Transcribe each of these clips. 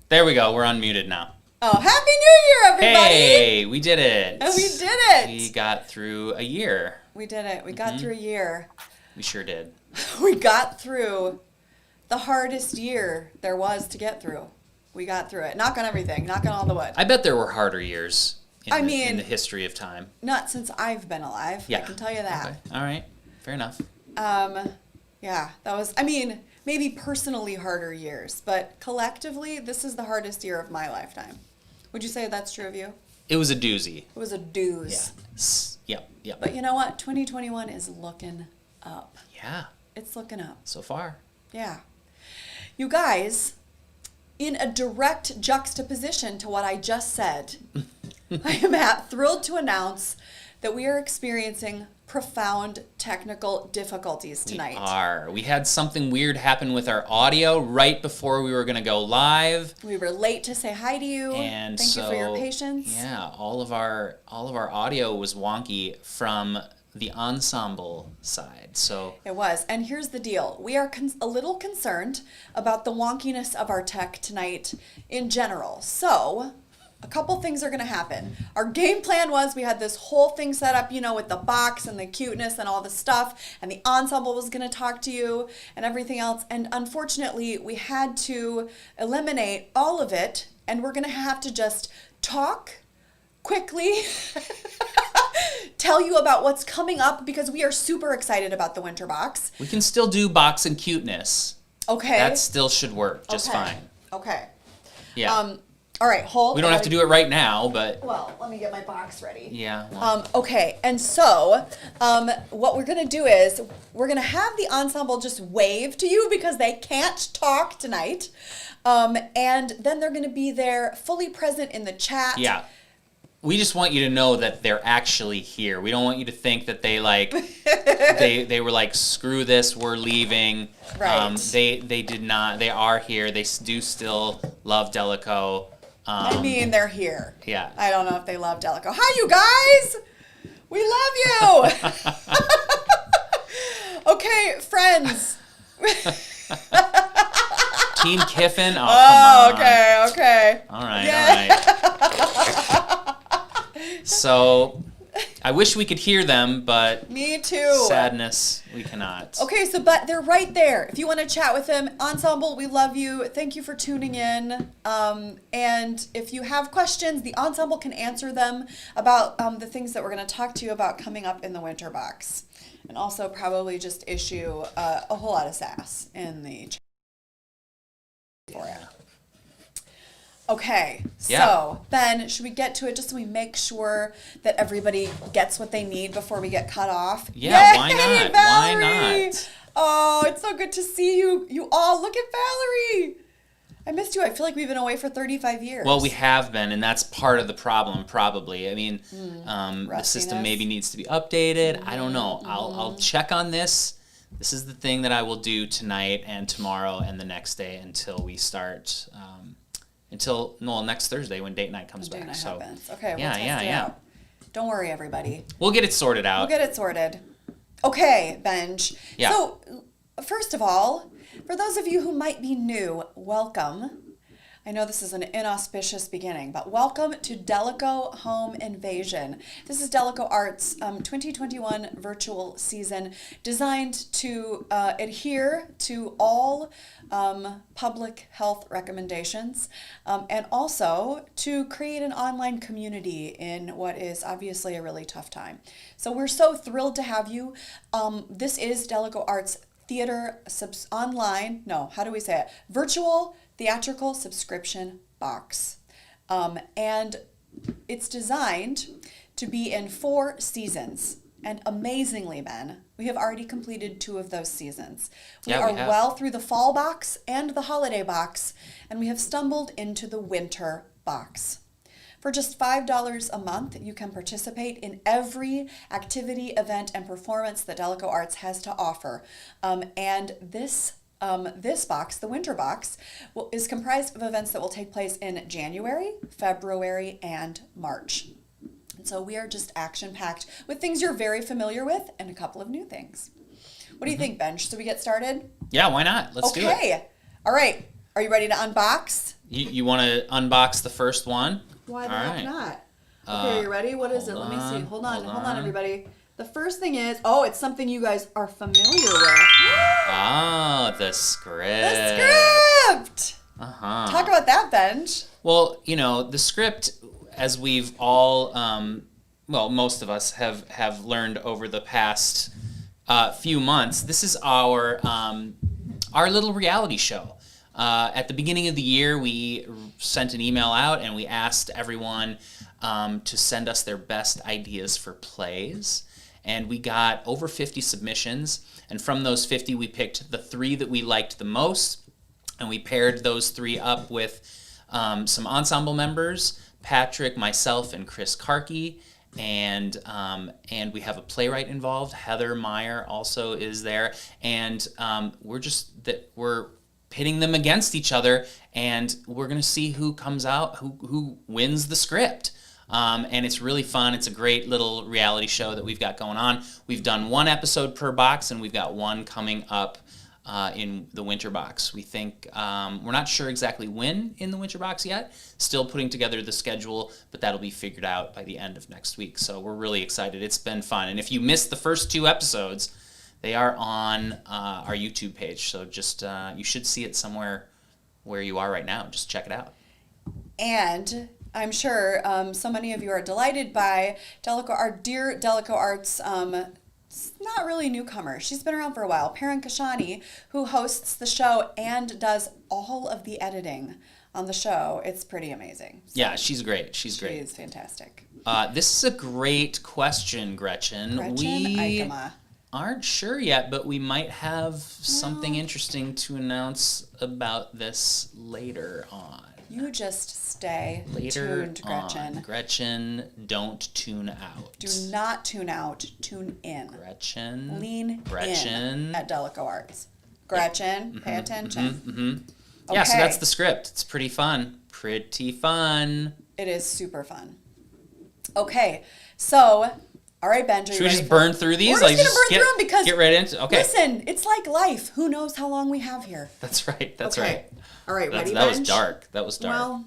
There we go. We're unmuted now. Oh, Happy New Year, everybody! Hey, we did it. We did it. We got through a year. We did it. We got through a year. We sure did. We got through the hardest year there was to get through. We got through it. Knock on everything. Knock on all the wood. I bet there were harder years in the history of time. Not since I've been alive. Yeah. I can tell you that. Okay. All right. Fair enough. Yeah, that was, maybe personally harder years, but collectively, this is the hardest year of my lifetime. Would you say that's true of you? It was a doozy. It was a doozy. Yeah. Yep. But you know what? 2021 is looking up. Yeah. It's looking up. So far. Yeah. You guys, in a direct juxtaposition to what I just said, I am thrilled to announce that we are experiencing profound technical difficulties tonight. We had something weird happen with our audio right before we were going to go live. We were late to say hi to you. And Thank you for your patience. Yeah, all of our audio was wonky from the ensemble side. So it was. And here's the deal. We are a little concerned about the wonkiness of our tech tonight in general. So a couple things are going to happen. Our game plan was we had this whole thing set up, with the box and the cuteness and all the stuff, and the ensemble was going to talk to you and everything else. And unfortunately, we had to eliminate all of it, and we're going to have to just talk quickly, tell you about what's coming up, because we are super excited about the winter box. We can still do box and cuteness. Okay. That still should work just fine. Okay. Yeah. All right, hold. We don't have to do it right now, but... Well, let me get my box ready. Yeah. Well. Okay, and so what we're going to do is we're going to have the ensemble just wave to you because they can't talk tonight. And then they're going to be there fully present in the chat. Yeah. We just want you to know that they're actually here. We don't want you to think that they they were like, screw this, we're leaving. Right. They did not. They are here. They do still love Daleko. They're here. Yeah. I don't know if they love Daleko. Hi, you guys! We love you! Okay, friends. Team Kiffin? Oh, come on. Okay. All right. So, I wish we could hear them, but... Me too. Sadness, we cannot. Okay, but they're right there. If you want to chat with them, Ensemble, we love you. Thank you for tuning in. And if you have questions, the Ensemble can answer them about the things that we're going to talk to you about coming up in the winter box. And also probably just issue a whole lot of sass in the chat for it. Okay, so Ben, should we get to it just so we make sure that everybody gets what they need before we get cut off? Yeah, Yay, why not? Valerie! Why not? Oh, it's so good to see you. You all, look at Valerie. I missed you. I feel like we've been away for 35 years. Well, we have been, and that's part of the problem, probably. The system maybe needs to be updated. I don't know. I'll check on this. This is the thing that I will do tonight and tomorrow and the next day until we start... next Thursday when date night comes back. Happens. Okay, we'll test it out. Don't worry, everybody. We'll get it sorted out. We'll get it sorted. Okay, Benj. Yeah. So, first of all, for those of you who might be new, welcome. I know this is an inauspicious beginning, but welcome to Daleko Home Invasion. This is Daleko Art's 2021 virtual season designed to adhere to all public health recommendations and also to create an online community in what is obviously a really tough time. So we're so thrilled to have you. This is Daleko Art's virtual theatrical subscription box. And it's designed to be in 4 seasons. And amazingly, Ben, we have already completed 2 of those seasons. We are well through the fall box and the holiday box, and we have stumbled into the winter box. For just $5 a month, you can participate in every activity, event, and performance that Daleko Arts has to offer. And this box, the winter box, is comprised of events that will take place in January, February, and March. And so we are just action-packed with things you're very familiar with and a couple of new things. What do you think, Ben? Should we get started? Yeah, why not? Let's do it. Okay. All right. Are you ready to unbox? You want to unbox the first one? Why the heck not? Okay, are you ready? What is it? Let me see. Hold on, everybody. The first thing is, it's something you guys are familiar with. Oh, the script. The script! Uh-huh. Talk about that, Benj. Well, the script, as we've all, most of us have learned over the past few months, this is our little reality show. At the beginning of the year, we sent an email out and we asked everyone to send us their best ideas for plays. And we got over 50 submissions. And from those 50, we picked the 3 that we liked the most. And we paired those 3 up with some ensemble members, Patrick, myself, and Chris Karki. And we have a playwright involved. Heather Meyer also is there. And we're pitting them against each other, and we're going to see who comes out, who wins the script. And it's really fun. It's a great little reality show that we've got going on. We've done 1 episode per box, and we've got 1 coming up in the winter box. We think, we're not sure exactly when in the winter box yet. Still putting together the schedule, but that'll be figured out by the end of next week. So we're really excited. It's been fun. And if you missed the first 2 episodes, they are on our YouTube page. So just, you should see it somewhere where you are right now. Just check it out. And I'm sure so many of you are delighted by our dear Daleko Arts, not really newcomer. She's been around for a while. Perrin Kashani, who hosts the show and does all of the editing on the show. It's pretty amazing. So yeah, she's great. She's great. She's fantastic. This is a great question, Gretchen. Aikema. Aren't sure yet, but we might have something interesting to announce about this later on. You just stay tuned, Gretchen. On. Gretchen, don't tune out. Do not tune out. Tune in. Gretchen. Lean in at Daleko Arts. Gretchen, pay attention. Okay. Yeah, so that's the script. It's pretty fun. Pretty fun. It is super fun. Okay, so... All right, Benj, should we just burn through these? We're just going to burn through them because, get right into. Okay. Listen, it's like life. Who knows how long we have here? That's right. That's right. All right, ready, That Benj? was dark. That was dark. Well,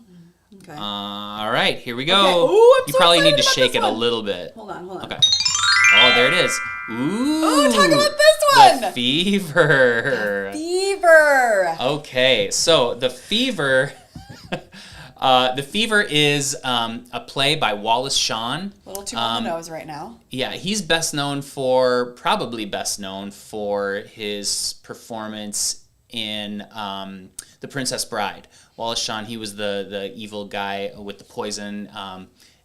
okay. All right, here we go. Okay. Ooh, I'm you so probably excited need to about shake this it one. a little bit. Hold on. Okay. Oh, there it is. Ooh. Talk about this one. The Fever. The Fever. Okay, so The Fever... The Fever is a play by Wallace Shawn. A little too on the nose right now. Yeah, he's probably best known for his performance in The Princess Bride. Wallace Shawn, he was the evil guy with the poison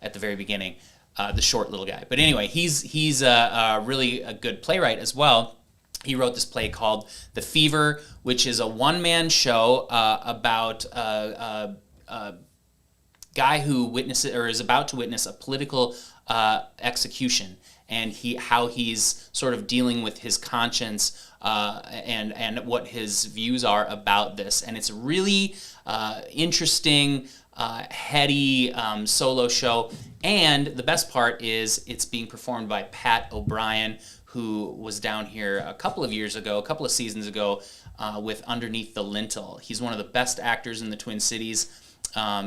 at the very beginning, the short little guy. But anyway, he's really a good playwright as well. He wrote this play called The Fever, which is a one-man show about a guy who witnesses or is about to witness a political execution, and how he's sort of dealing with his conscience and what his views are about this. And it's a really interesting, heady solo show. And the best part is it's being performed by Pat O'Brien, who was down here a couple of seasons ago with Underneath the Lintel. He's one of the best actors in the Twin Cities.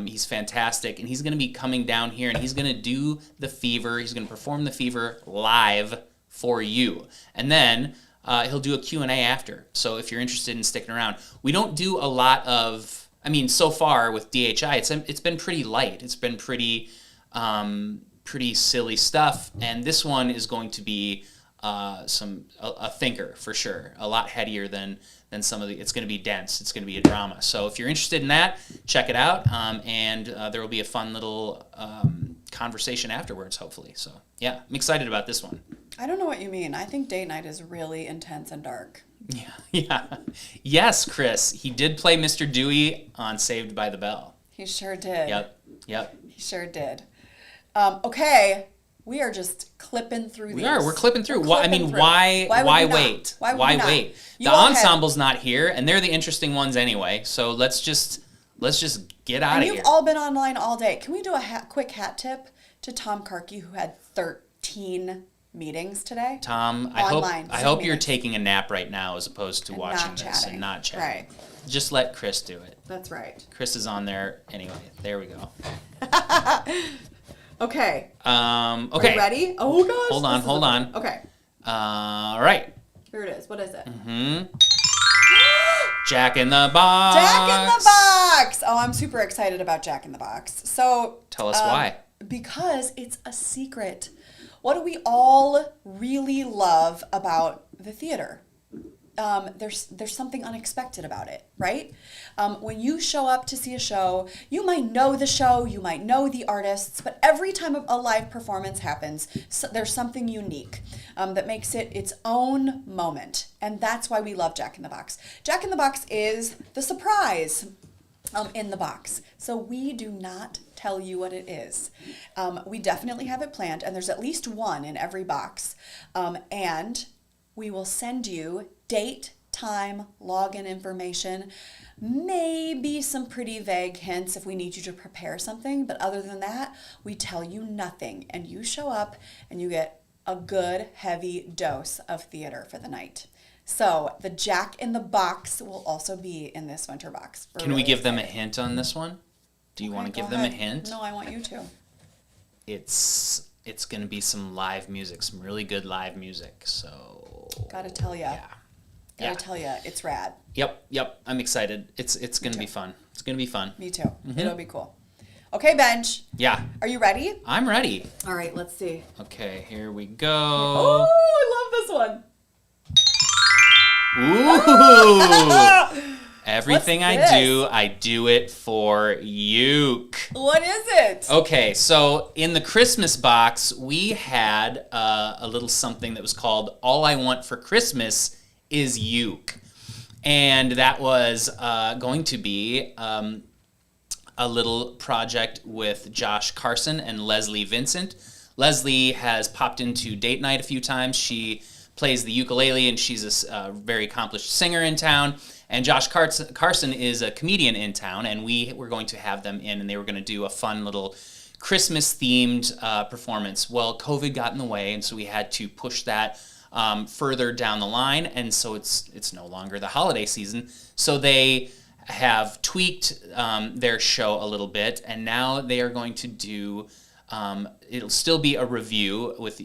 He's fantastic, and he's going to be coming down here, and he's going to do The Fever. He's going to perform The Fever live for you. And then he'll do a Q&A after. So if you're interested in sticking around. We don't do a lot of, so far with DHI, it's been pretty light. It's been pretty silly stuff, and this one is going to be a thinker for sure, a lot headier than some of the. It's going to be dense. It's going to be a drama. So if you're interested in that, check it out, and there will be a fun little conversation afterwards, hopefully. So yeah, I'm excited about this one. I don't know what you mean. I think date night is really intense and dark. Yeah. Yes, Chris. He did play Mr. Dewey on Saved by the Bell. He sure did. Yep. He sure did. Okay. We are just clipping through these. We're clipping through. Why wait? Why wait? The ensemble's not here, and they're the interesting ones anyway. So let's just get out of here. You've all been online all day. Can we do a quick hat tip to Tom Karki, who had 13 meetings today? Tom, I hope you're taking a nap right now as opposed to watching this and not chatting. Right. just let Chris do it. That's right. Chris is on there anyway. There we go. Okay. Okay. Are you ready? Oh gosh. Hold on. Okay. All right. Here it is. What is it? Jack in the Box. Jack in the Box. Oh, I'm super excited about Jack in the Box. So tell us why. Because it's a secret. What do we all really love about the theater? There's something unexpected about it, right? When you show up to see a show, you might know the show, you might know the artists, but every time a live performance happens, there's something unique that makes it its own moment. And that's why we love Jack in the Box. Jack in the Box is the surprise in the box. So we do not tell you what it is. We definitely have it planned, and there's at least one in every box. And we will send you date, time, login information, maybe some pretty vague hints if we need you to prepare something. But other than that, we tell you nothing. And you show up and you get a good, heavy dose of theater for the night. So the Jack in the Box will also be in this winter box. Can we give them a hint on this one? Do you want to give them a hint? No, I want you to. It's going to be some live music, some really good live music. So gotta tell ya. Yeah. Gotta tell ya, it's rad. Yep. I'm excited. It's going to be fun. It's going to be fun. Me too. It'll be cool. Okay, Benj. Yeah. Are you ready? I'm ready. All right, let's see. Okay, here we go. Oh, I love this one. Ooh. Everything What's I do it for you. What is it? Okay, so in the Christmas box, we had a little something that was called All I Want for Christmas is Uke. And that was going to be a little project with Josh Carson and Leslie Vincent. Leslie has popped into date night a few times. She plays the ukulele, and she's a very accomplished singer in town. And Josh Carson is a comedian in town, and we were going to have them in, and they were going to do a fun little Christmas-themed performance. Well, COVID got in the way, and so we had to push that further down the line, and so it's no longer the holiday season. So they have tweaked their show a little bit, and now they are going to do it'll still be a review with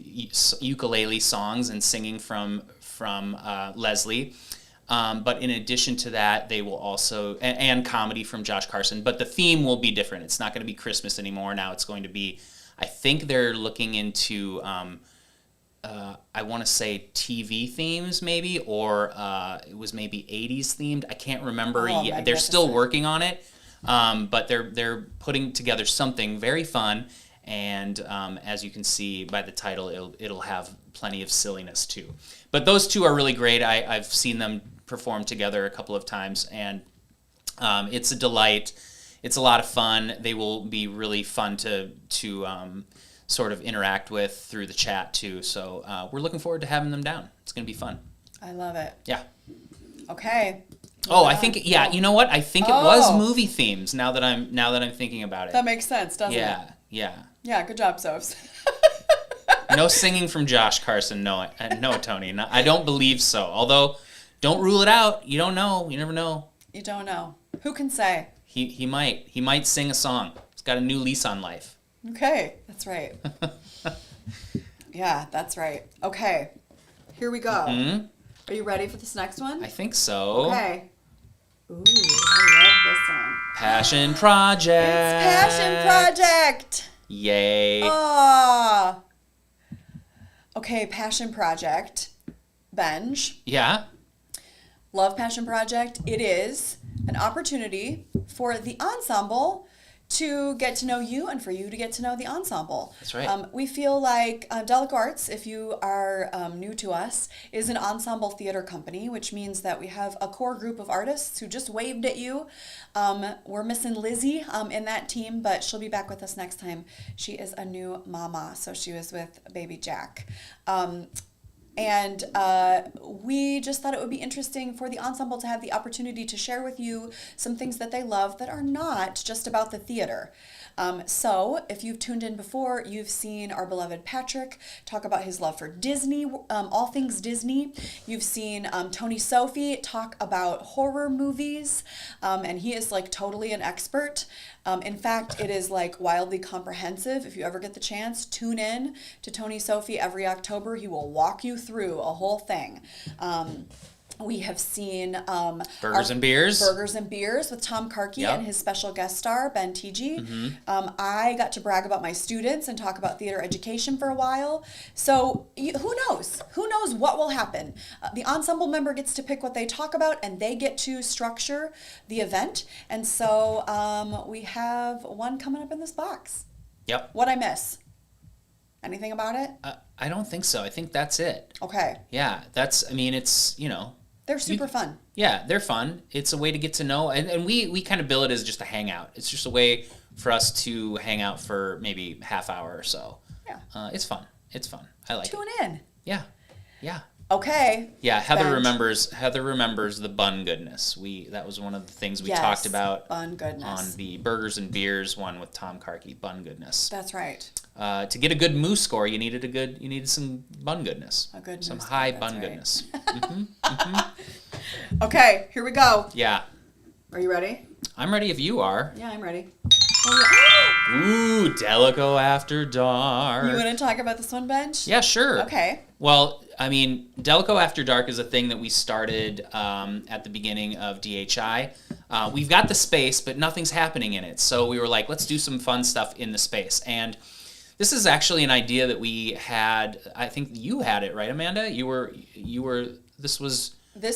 ukulele songs and singing from Leslie. But in addition to that, they will also, and comedy from Josh Carson, but the theme will be different. It's not going to be Christmas anymore. Now it's going to be, I think they're looking into, I want to say TV themes maybe, or it was maybe 80s themed. I can't remember yet. They're still working on it, but they're putting together something very fun. And as you can see by the title, it'll have plenty of silliness too. But those two are really great. I've seen them perform together a couple of times, and it's a delight. It's a lot of fun. They will be really fun to sort of interact with through the chat too. So we're looking forward to having them down. It's going to be fun. I love it. Yeah. Okay. Oh, I think you know what? I think it was movie themes. Now that I'm thinking about it. That makes sense, doesn't it? Yeah. Yeah. Good job, Soaps. No singing from Josh Carson. No, Tony. No, I don't believe so. Although, don't rule it out. You don't know. You never know. You don't know. Who can say? He might sing a song. He's got a new lease on life. Okay, that's right. Yeah, that's right. Okay, here we go. Mm-hmm. Are you ready for this next one? I think so. Okay. Ooh, I love this one. Passion Project. It's Passion Project. Yay. Ah. Okay, Passion Project. Benj. Yeah? Love Passion Project. It is an opportunity for the ensemble to get to know you and for you to get to know the ensemble. That's right. We feel like Daleko Arts, if you are new to us, is an ensemble theater company, which means that we have a core group of artists who just waved at you. We're missing Lizzie in that team, but she'll be back with us next time. She is a new mama, so she was with baby Jack. And we just thought it would be interesting for the ensemble to have the opportunity to share with you some things that they love that are not just about the theater. So if you've tuned in before, you've seen our beloved Patrick talk about his love for Disney, all things Disney. You've seen Tony Sophie talk about horror movies, and he is like totally an expert. In fact, it is like wildly comprehensive. If you ever get the chance, tune in to Tony Sophie every October. He will walk you through a whole thing. We have seen Burgers and Beers. Burgers and Beers with Tom Karki and his special guest star, Ben Teegee. Mm-hmm. I got to brag about my students and talk about theater education for a while. So who knows? Who knows what will happen? The ensemble member gets to pick what they talk about, and they get to structure the event. And so we have one coming up in this box. Yep. What'd I miss? Anything about it? I don't think so. I think that's it. Okay. Yeah, it's, They're super fun. Yeah, they're fun. It's a way to get to know, and we kind of bill it as just a hangout. It's just a way for us to hang out for maybe half hour or so. Yeah. It's fun. It's fun. I like it. Tune in. Yeah. Yeah. Okay. Yeah, Heather Bench. remembers the bun goodness. That was one of the things we talked about bun goodness. on the Burgers and Beers one with Tom Karki, bun goodness. That's right. To get a good moose score, you needed some bun goodness. Some high bun goodness. Okay, here we go. Yeah. Are you ready? I'm ready if you are. Yeah, I'm ready. Ooh, Daleko After Dark. You want to talk about this one, Bench? Yeah, sure. Okay. Well, Daleko After Dark is a thing that we started at the beginning of DHI. We've got the space, but nothing's happening in it. So we were like, let's do some fun stuff in the space. And this is actually an idea that we had. I think you had it, right, Amanda? This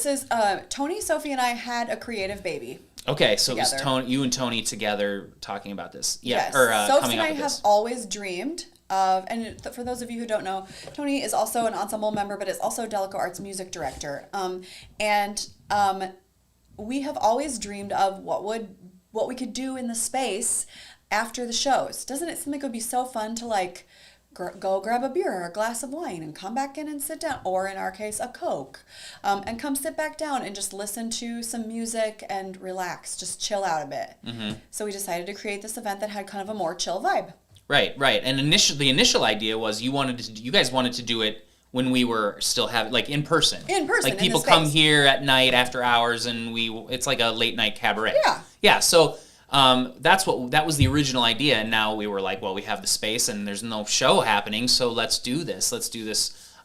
is Tony, Sophie, and I had a creative baby. Okay, so together. It was you and Tony together talking about this. Yeah, yes. or Sophie coming and up I with have this. always dreamed of, and for those of you who don't know, Tony is also an ensemble member, but is also Daleko Art's music director. We have always dreamed of what we could do in the space after the shows. Doesn't it seem like it would be so fun to like go grab a beer or a glass of wine and come back in and sit down, or in our case, a Coke, and come sit back down and just listen to some music and relax, just chill out a bit. Mm-hmm. So we decided to create this event that had kind of a more chill vibe. Right. And the initial idea was you guys wanted to do it when we were still having, like, in person. Like, people come here at night after hours, and it's like a late night cabaret. Yeah. Yeah, so that was the original idea, and now we were like, well, we have the space and there's no show happening, so let's do this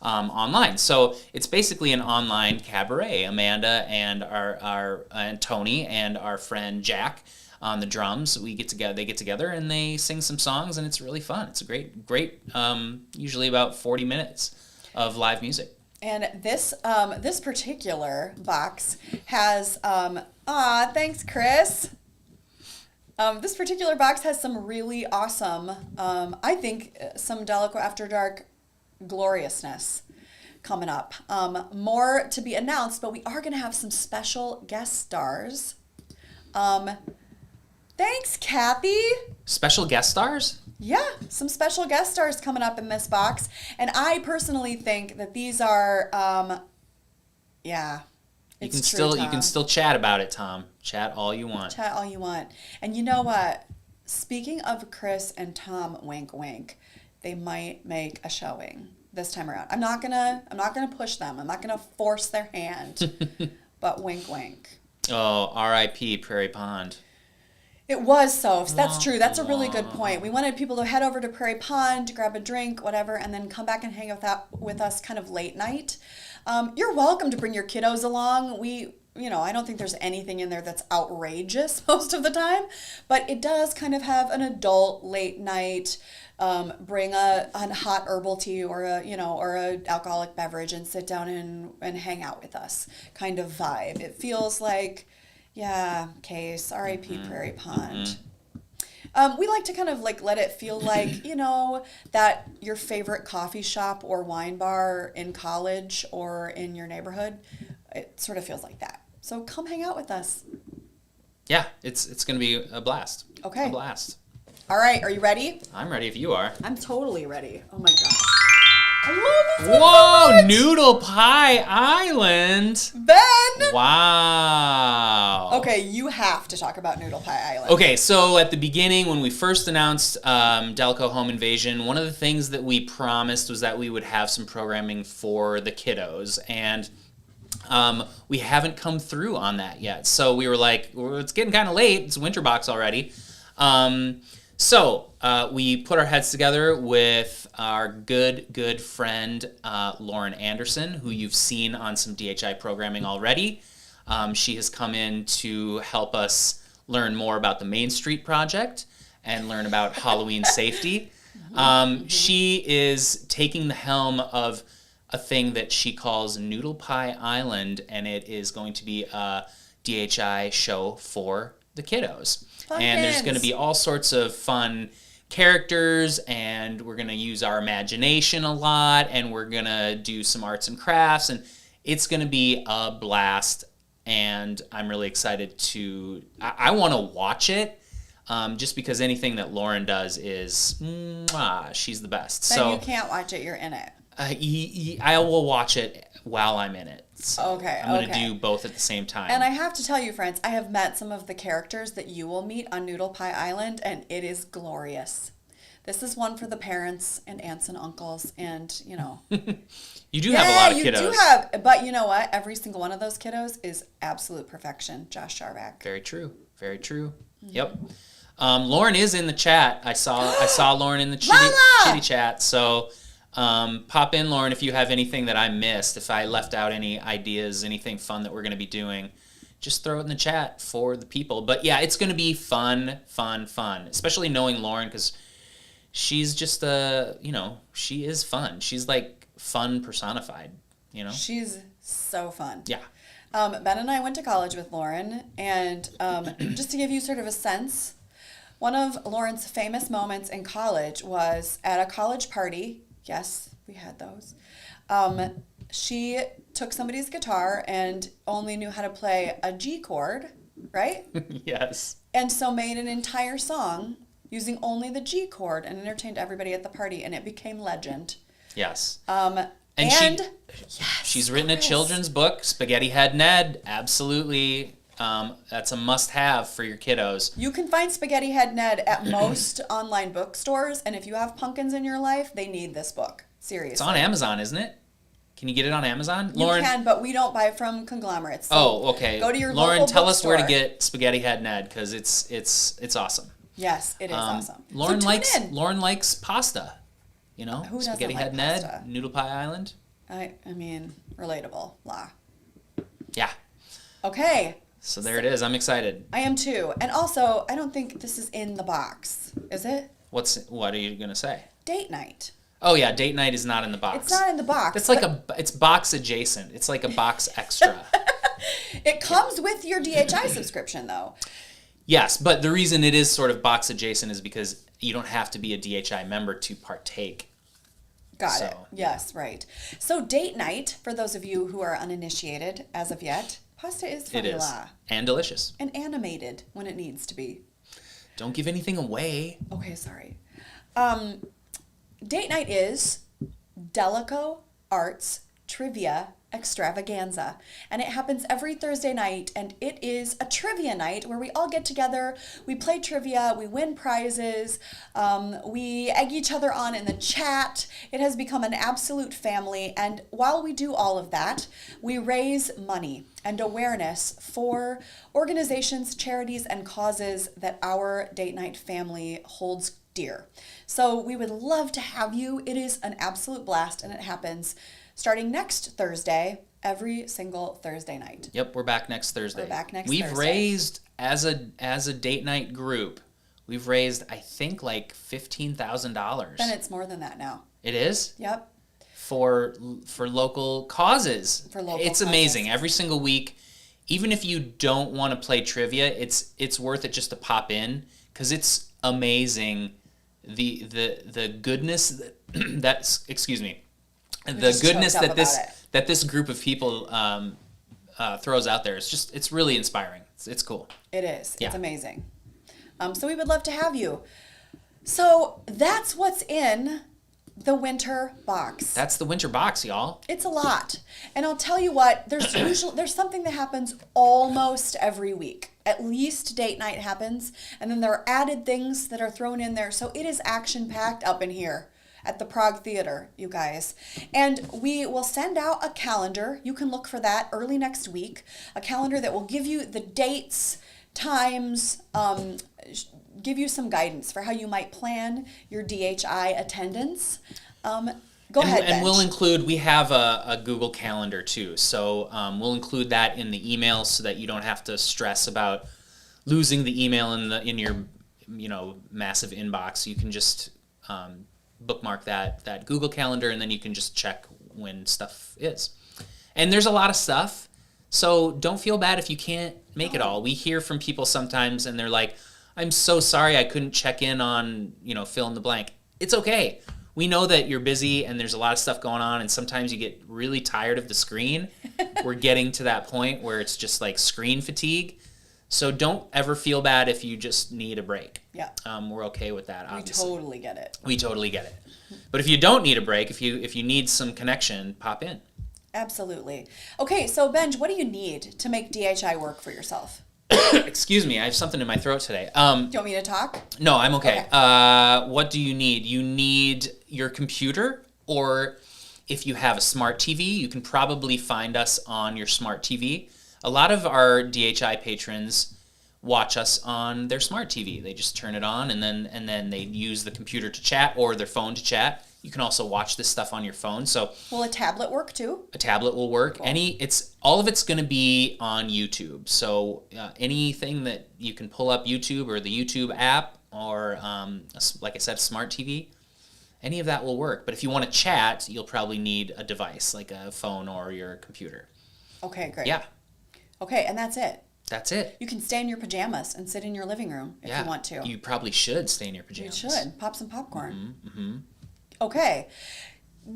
online. So it's basically an online cabaret. Amanda and and Tony and our friend Jack on the drums, they get together and they sing some songs, and it's really fun. It's a great usually about 40 minutes of live music. And this particular box has thanks, Chris. This particular box has some really awesome, I think, some Daleko After Dark gloriousness coming up. More to be announced, but we are going to have some special guest stars. Thanks, Kathy. Special guest stars? Yeah, some special guest stars coming up in this box. And I personally think that these are, You can still chat about it, Tom. Chat all you want. Chat all you want. And you know what? Speaking of Chris and Tom, wink wink, they might make a showing this time around. I'm not gonna push them. I'm not gonna force their hand. But wink wink. Oh, R.I.P. Prairie Pond. It was so. That's true. That's a really good point. We wanted people to head over to Prairie Pond, grab a drink, whatever, and then come back and hang out with us kind of late night. You're welcome to bring your kiddos along. I don't think there's anything in there that's outrageous most of the time, but it does kind of have an adult late night, bring a hot herbal tea or a alcoholic beverage and sit down and hang out with us kind of vibe. It feels like, yeah, case, R.I.P. Prairie Pond. We like to kind of like let it feel like, that your favorite coffee shop or wine bar in college or in your neighborhood. It sort of feels like that. So come hang out with us. Yeah, it's going to be a blast. Okay. A blast. All right, are you ready? I'm ready if you are. I'm totally ready. Oh my gosh. Whoa, Noodle Pie Island. Ben! Wow. Okay, you have to talk about Noodle Pie Island. Okay, so at the beginning, when we first announced Daleko Home Invasion, one of the things that we promised was that we would have some programming for the kiddos, and we haven't come through on that yet. So we were like, well, it's getting kind of late. It's winter box already. So we put our heads together with our good friend Lauren Anderson, who you've seen on some DHI programming already. She has come in to help us learn more about the Main Street Project and learn about Halloween safety. She is taking the helm of a thing that she calls Noodle Pie Island, and it is going to be a DHI show for the kiddos. And there's going to be all sorts of fun characters, and we're going to use our imagination a lot, and we're going to do some arts and crafts, and it's going to be a blast. And I'm really excited to, I want to watch it, just because anything that Lauren does is, she's the best. Then so you can't watch it, you're in it. I will watch it while I'm in it. So Okay, I'm going to do both at the same time. And I have to tell you, friends, I have met some of the characters that you will meet on Noodle Pie Island, and it is glorious. This is one for the parents and aunts and uncles, and, you know. You do have a lot of kiddos. You do have, but you know what? Every single one of those kiddos is absolute perfection. Josh Jarvack. Very true. Very true. Yep. Lauren is in the chat. I saw Lauren in the chitty chat. So pop in, Lauren, if you have anything that I missed, if I left out any ideas, anything fun that we're going to be doing, just throw it in the chat for the people. But yeah, it's going to be fun, especially knowing Lauren, because she's just she is fun. She's like fun personified, you know? She's so fun. Yeah. Ben and I went to college with Lauren, and just to give you sort of a sense, one of Lauren's famous moments in college was at a college party. Yes, we had those. She took somebody's guitar and only knew how to play a G chord, right? Yes. And so made an entire song using only the G chord and entertained everybody at the party, and it became legend. Yes. And she's written a children's book, Spaghetti Head Ned. Absolutely. That's a must-have for your kiddos. You can find Spaghetti Head Ned at most online bookstores, and if you have pumpkins in your life, they need this book. Seriously. It's on Amazon, isn't it? Can you get it on Amazon? You Lauren? can, but we don't buy from conglomerates. So okay. Go to your Lauren, local tell us where to bookstore. get Spaghetti Head Ned, because it's awesome. Yes, it is awesome. Lauren so Lauren likes pasta. You know, Who doesn't Spaghetti like Head Ned, pasta? Noodle Pie Island. I mean, relatable. La. Yeah. Okay. So there it is. I'm excited. I am too. And also, I don't think this is in the box. Is it? What are you gonna say? Date night. Oh yeah, date night is not in the box. It's not in the box. It's like it's box adjacent. It's like a box extra. It comes with your DHI subscription, though. Yes, but the reason it is sort of box adjacent is because you don't have to be a DHI member to partake. Got it. Yes, right. So date night, for those of you who are uninitiated as of yet, pasta is formula. It is. And delicious. And animated when it needs to be. Don't give anything away. Okay, sorry. Date night is Daleko Arts Trivia Extravaganza, and it happens every Thursday night, and it is a trivia night where we all get together, we play trivia, we win prizes, we egg each other on in the chat. It has become an absolute family, and while we do all of that, we raise money and awareness for organizations, charities, and causes that our date night family holds dear. So we would love to have you. It is an absolute blast, and it happens starting next Thursday, every single Thursday night. Yep, we're back next Thursday. We're back next We've Thursday. raised, as a date night group, we've raised, I think, like $15,000. And it's more than that now. It is? Yep. For local causes. For local It's causes. amazing. Every single week, even if you don't want to play trivia, it's worth it just to pop in, because it's amazing the goodness that's excuse me. The goodness that this group of people throws out there. It's really inspiring. It's cool. It is. Yeah. It's amazing. So we would love to have you. So that's what's in the winter box. That's the winter box, y'all. It's a lot. And I'll tell you what, there's something that happens almost every week. At least date night happens, and then there are added things that are thrown in there. So it is action-packed up in here at the Prague Theater, you guys. And we will send out a calendar. You can look for that early next week. A calendar that will give you the dates, times, give you some guidance for how you might plan your DHI attendance. Go ahead, And we'll include, we have a Google Calendar too. So we'll include that in the email so that you don't have to stress about losing the email in your massive inbox. You can just bookmark that Google Calendar, and then you can just check when stuff is. And there's a lot of stuff, so don't feel bad if you can't make it all. We hear from people sometimes and they're like, I'm so sorry I couldn't check in on, fill in the blank. It's okay. We know that you're busy and there's a lot of stuff going on, and sometimes you get really tired of the screen. We're getting to that point where it's just like screen fatigue. So don't ever feel bad if you just need a break. Yeah. We're okay with that, obviously. We totally get it. We totally get it. But if you don't need a break, if you need some connection, pop in. Absolutely. Okay, so Benj, what do you need to make DHI work for yourself? Excuse me, I have something in my throat today. Do you want me to talk? No, I'm okay. What do you need? You need your computer, or if you have a smart TV, you can probably find us on your smart TV. A lot of our DHI patrons watch us on their smart TV. They just turn it on and then they use the computer to chat or their phone to chat. You can also watch this stuff on your phone. So will a tablet work too? A tablet will work. Cool. All of it's going to be on YouTube. So anything that you can pull up YouTube or the YouTube app or like I said, smart TV, any of that will work. But if you want to chat, you'll probably need a device like a phone or your computer. Okay, great. Yeah. Okay, and that's it. That's it. You can stay in your pajamas and sit in your living room if you want to. You probably should stay in your pajamas. You should. Pop some popcorn. Mm-hmm. Okay.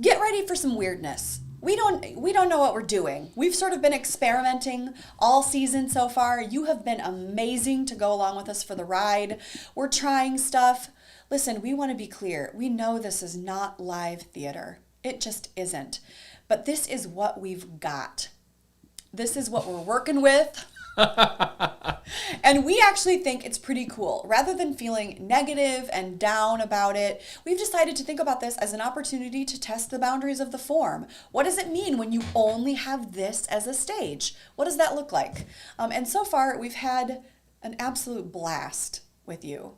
Get ready for some weirdness. We don't know what we're doing. We've sort of been experimenting all season so far. You have been amazing to go along with us for the ride. We're trying stuff. Listen, we want to be clear. We know this is not live theater. It just isn't. But this is what we've got. This is what we're working with. And we actually think it's pretty cool. Rather than feeling negative and down about it, we've decided to think about this as an opportunity to test the boundaries of the form. What does it mean when you only have this as a stage? What does that look like? And so far, we've had an absolute blast with you.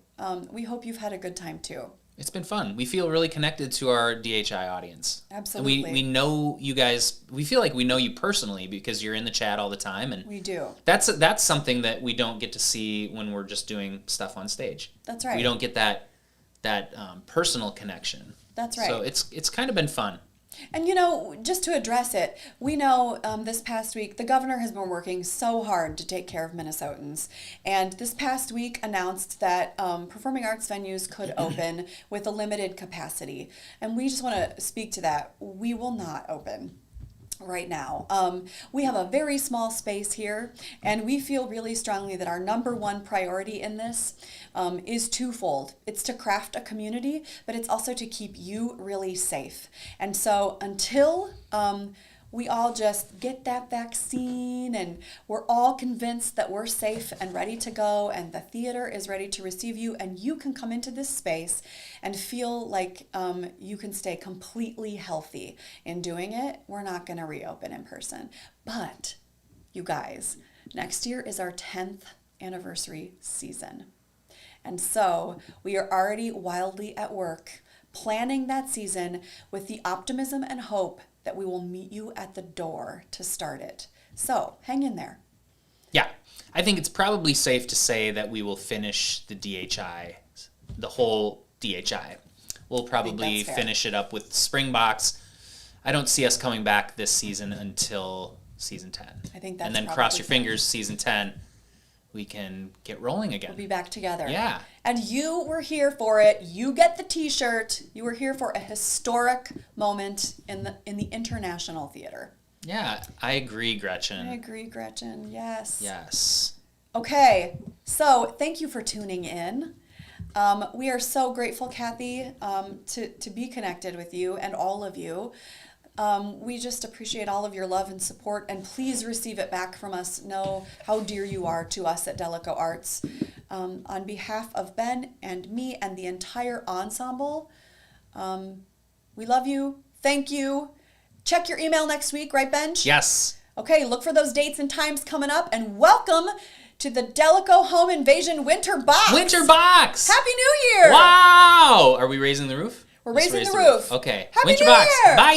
We hope you've had a good time too. It's been fun. We feel really connected to our DHI audience. Absolutely. And we know you guys, we feel like we know you personally because you're in the chat all the time. And we do. That's something that we don't get to see when we're just doing stuff on stage. That's right. We don't get that personal connection. That's right. So it's kind of been fun. And just to address it, we know this past week, the governor has been working so hard to take care of Minnesotans. And this past week announced that performing arts venues could open with a limited capacity. And we just want to speak to that. We will not open right now. We have a very small space here, and we feel really strongly that our number one priority in this is twofold. It's to craft a community, but it's also to keep you really safe. And so until we all just get that vaccine and we're all convinced that we're safe and ready to go and the theater is ready to receive you and you can come into this space and feel like you can stay completely healthy in doing it, we're not going to reopen in person. But you guys, next year is our 10th anniversary season. And so we are already wildly at work planning that season with the optimism and hope that we will meet you at the door to start it. So hang in there. Yeah, I think it's probably safe to say that we will finish the DHI, the whole DHI. We'll probably finish it up with Springbox. I don't see us coming back this season until season 10. I think that's and then cross your fingers, season 10, we can get rolling again. We'll be back together. Yeah. And you were here for it. You get the t-shirt. You were here for a historic moment in the International Theater. Yeah, I agree, Gretchen. I agree, Gretchen. Yes. Yes. Okay. So, thank you for tuning in. We are so grateful, Kathy, to be connected with you and all of you. We just appreciate all of your love and support, and please receive it back from us. Know how dear you are to us at Daleko Arts. On behalf of Ben and me and the entire ensemble, we love you. Thank you. Check your email next week, right, Benj? Yes. Okay, look for those dates and times coming up, and welcome to the Daleko Home Invasion Winter Box. Winter Box! Happy New Year! Wow! Are we raising the roof? We're raising the roof. Okay. Happy Winter New Box. Year! Bye!